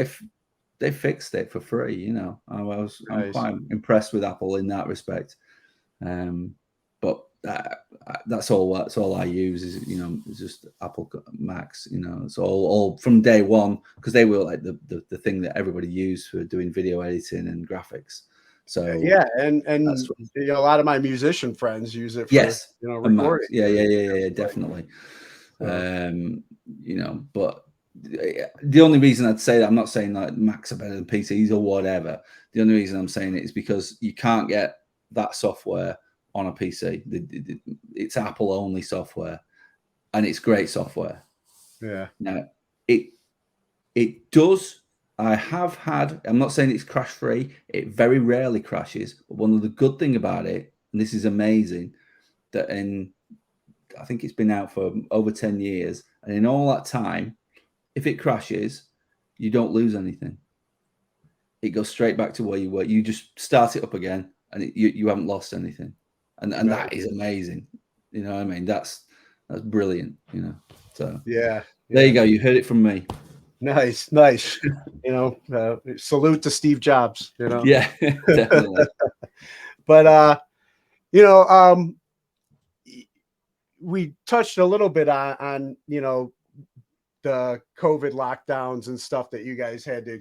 it for free. I'm quite impressed with Apple in that respect. But that's all I use is it's just Apple Macs. It's all from day one, because they were like the thing that everybody used for doing video editing and graphics. So yeah, and a lot of my musician friends use it for recording. Yeah, definitely. But the only reason I'd say that, I'm not saying that Macs are better than PCs or whatever. The only reason I'm saying it is because you can't get that software on a PC. It's Apple only software, and it's great software. Yeah. Now it does. I have had. I'm not saying it's crash free. It very rarely crashes. But one of the good thing about it, and this is amazing, that I think it's been out for over 10 years, and in all that time, if it crashes, you don't lose anything. It goes straight back to where you were. You just start it up again, and you haven't lost anything, and Right. that is amazing. You know what I mean? That's brilliant. You know. So Yeah. there you go. You heard it from me. Nice. Salute to Steve Jobs. Yeah, definitely. But we touched a little bit on the COVID lockdowns and stuff that you guys had to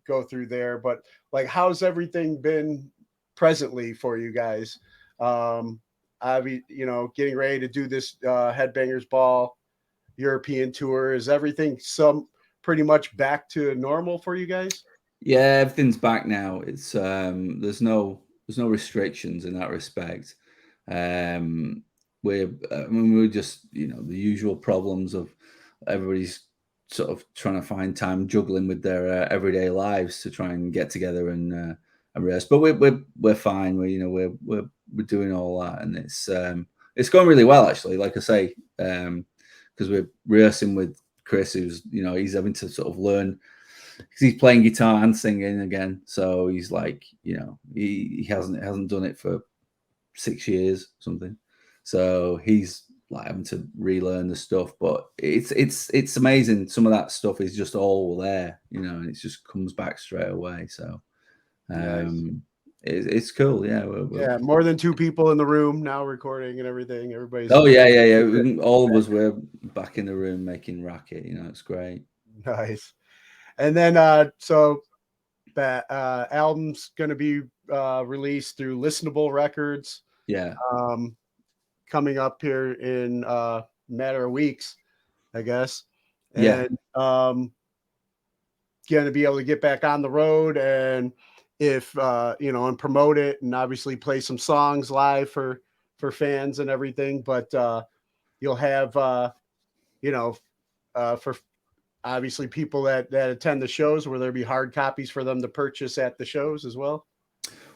go through there. But like, how's everything been presently for you guys? Getting ready to do this Headbangers Ball European tour. Is everything pretty much back to normal for you guys? Yeah, everything's back now. It's there's no restrictions in that respect. We're just the usual problems of everybody's sort of trying to find time juggling with their everyday lives to try and get together and rest. But we're fine. We're doing all that, and it's going really well actually. Like I say, because we're rehearsing with Chris, who's he's having to sort of learn, because he's playing guitar and singing again. So he's like, he hasn't done it for 6 years, something. So he's like having to relearn the stuff. But it's amazing. Some of that stuff is just all there, and it just comes back straight away. So Nice. it's cool. Yeah. Yeah. More than 2 people in the room now recording and everything. Everybody's. Oh yeah. All of us were back in the room making racket. It's great. Nice. And then so that album's going to be released through Listenable Records. Yeah. Coming up here in a matter of weeks, I guess. Yeah. And going to be able to get back on the road and and promote it, and obviously play some songs live for fans and everything. But you'll have for obviously people that attend the shows, will there be hard copies for them to purchase at the shows as well?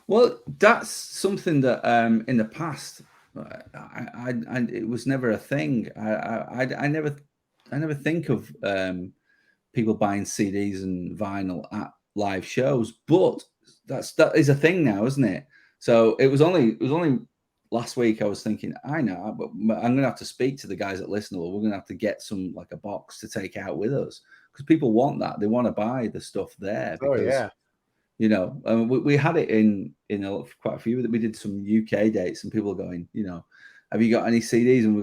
Well, that's something that in the past it was never a thing. I never think of people buying CDs and vinyl at live shows, but that is a thing now, isn't it? So it was only last week I was thinking, I know, but I'm gonna have to speak to the guys at Listenable. We're gonna have to get some, like a box to take out with us, because people want that. They want to buy the stuff there. Because, oh yeah, we had it in quite a few. We did some UK dates, and people are going, have you got any CDs? And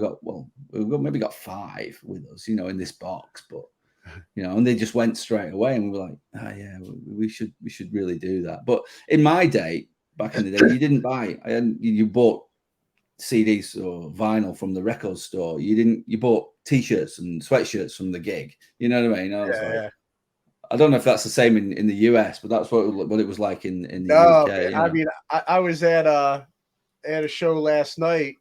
we've maybe got 5 with us, in this box, but and they just went straight away, and we were like, oh yeah, we should really do that. But in my day, back in the day, you didn't buy, you bought CDs or vinyl from the record store. You bought T-shirts and sweatshirts from the gig. You know what I mean? Yeah. I don't know if that's the same in the US, but that's what it was like in the UK. I mean, I was at a show last night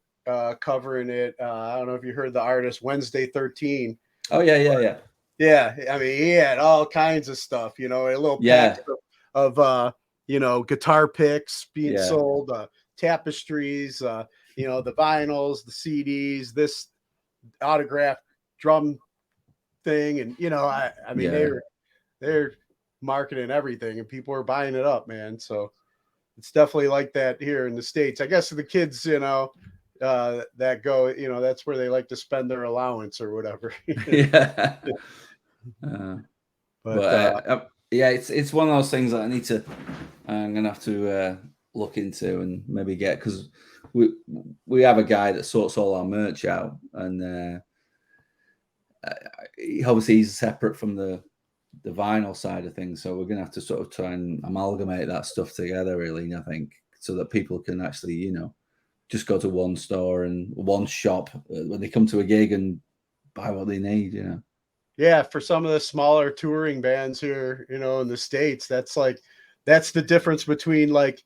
covering it. I don't know if you heard the artist Wednesday 13. Oh yeah. Yeah, I mean, he had all kinds of stuff, a little pack of guitar picks being sold, tapestries, the vinyls, the CDs, this autographed drum thing, and I mean, they're marketing everything, and people are buying it up, man. So it's definitely like that here in the States. I guess the kids, that go, that's where they like to spend their allowance or whatever. Yeah. It's one of those things that I'm gonna have to look into and maybe get, because we have a guy that sorts all our merch out, and obviously he's separate from the vinyl side of things, so we're gonna have to sort of try and amalgamate that stuff together, really, I think, so that people can actually just go to one store and one shop when they come to a gig and buy what they need. Yeah, for some of the smaller touring bands here, in the States, that's the difference between like,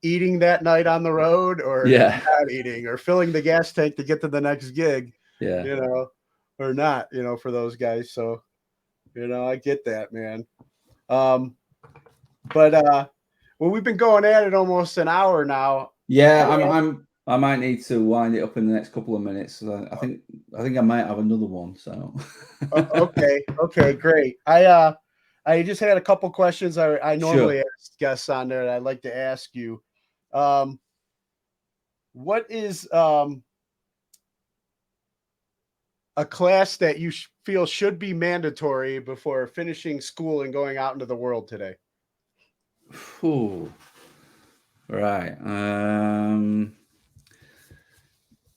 eating that night on the road or Yeah, not eating or filling the gas tank to get to the next gig, yeah. you know, or not, for those guys. So, I get that, man. Um, but well, we've been going at it almost an hour now. Yeah, I I might need to wind it up in the next couple of minutes. I think I might have another one. So Okay, great. I just had a couple questions I normally sure. ask guests on there that I'd like to ask you. Um, what is a class that you feel should be mandatory before finishing school and going out into the world today? Ooh, right.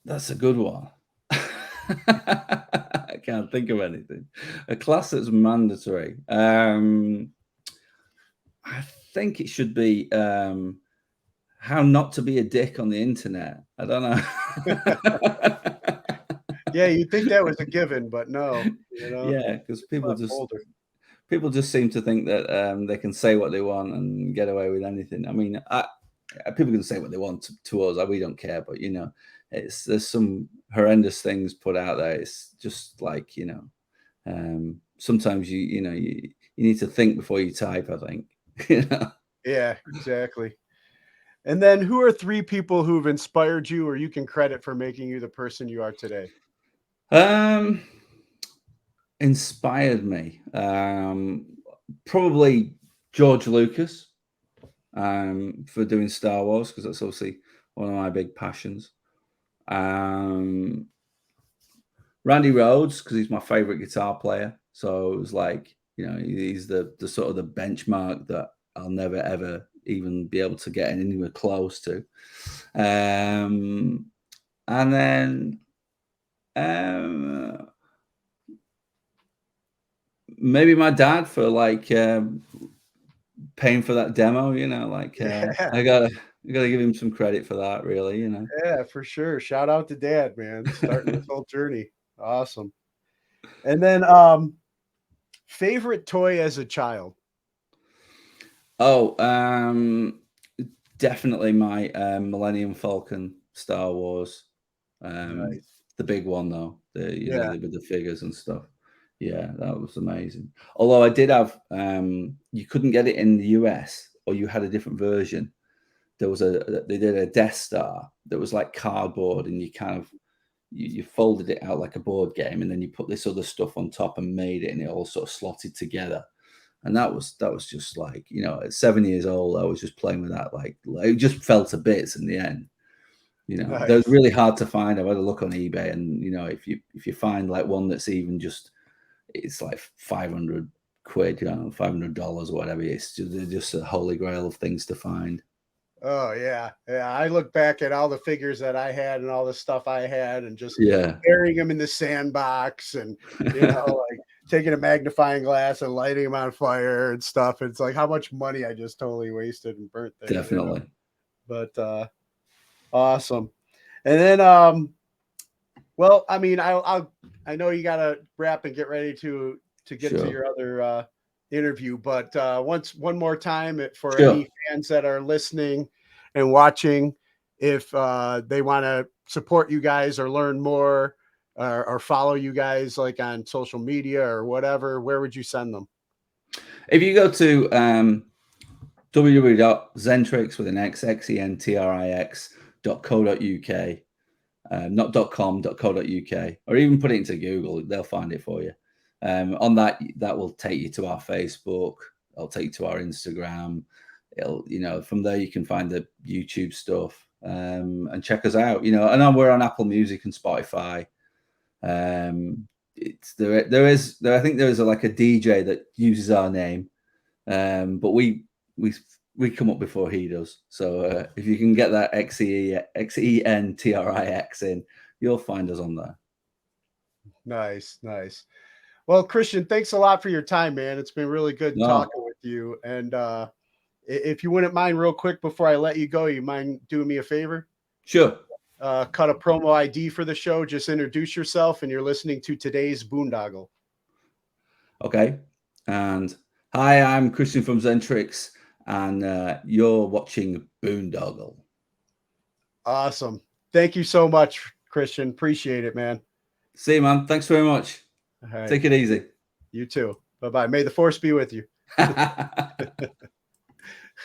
That's a good one. I can't think of anything. A class that's mandatory. I think it should be how not to be a dick on the internet. I don't know. Yeah, you'd think that was a given, but no, Yeah, because it's much older. people just seem to think that they can say what they want and get away with anything. I mean, people can say what they want to us. We don't care, but there's some horrendous things put out there. It's just like sometimes you need to think before you type. I think Yeah, exactly. And then who are three people who've inspired you or you can credit for making you the person you are today? Um, inspired me. Probably George Lucas for doing Star Wars because that's obviously one of my big passions. Randy Rhoads because he's my favorite guitar player. So it was like he's the sort of the benchmark that I'll never ever even be able to get anywhere close to. And then maybe my dad for like paying for that demo. Yeah. I gotta give him some credit for that. Really, Yeah, for sure. Shout out to dad, man. Starting this whole journey. Awesome. And then favorite toy as a child. Oh, definitely my Millennium Falcon Star Wars. Nice. The big one though, Yeah. with the figures and stuff. Yeah, that was amazing. Although I did have, you couldn't get it in the US, or you had a different version. They did a Death Star that was like cardboard, and you kind of you folded it out like a board game, and then you put this other stuff on top and made it, and it all sort of slotted together. And that was just like at 7 years old, I was just playing with that. Like it just fell to bits in the end. They're Nice. really hard to find. I've had a look on eBay, and if you find like one that's even just it's like 500 quid, $500 or whatever. They're just a holy grail of things to find. Oh yeah. Yeah. I look back at all the figures that I had and all the stuff I had and just Yeah. burying them in the sandbox and like taking a magnifying glass and lighting them on fire and stuff. It's like how much money I just totally wasted and burnt things, Definitely. But awesome. And then well, I mean, I know you gotta wrap and get ready to get to Sure. your other interview, but one more time for Sure. any fans that are listening and watching, if they want to support you guys or learn more or follow you guys like on social media or whatever, where would you send them? If you go to www.xentrix with an xentrix.co.uk, not .com.co.uk, or even put it into Google, they'll find it for you. On that will take you to our Facebook. It'll take you to our Instagram. It'll, from there you can find the YouTube stuff and check us out. I know we're on Apple Music and Spotify. It's there is I think there is like a DJ that uses our name, but we come up before he does. So if you can get that XENTRIX in, you'll find us on there. Nice. Well, Kristian, thanks a lot for your time, man. It's been really good talking with you. And if you wouldn't mind, real quick before I let you go, you mind doing me a favor? Sure. Cut a promo ID for the show. Just introduce yourself, and you're listening to today's Boondoggle. Okay. And hi, I'm Kristian from Xentrix, and you're watching Boondoggle. Awesome. Thank you so much, Kristian. Appreciate it, man. See you, man. Thanks very much. All right. Take it easy. You too. Bye-bye. May the force be with you.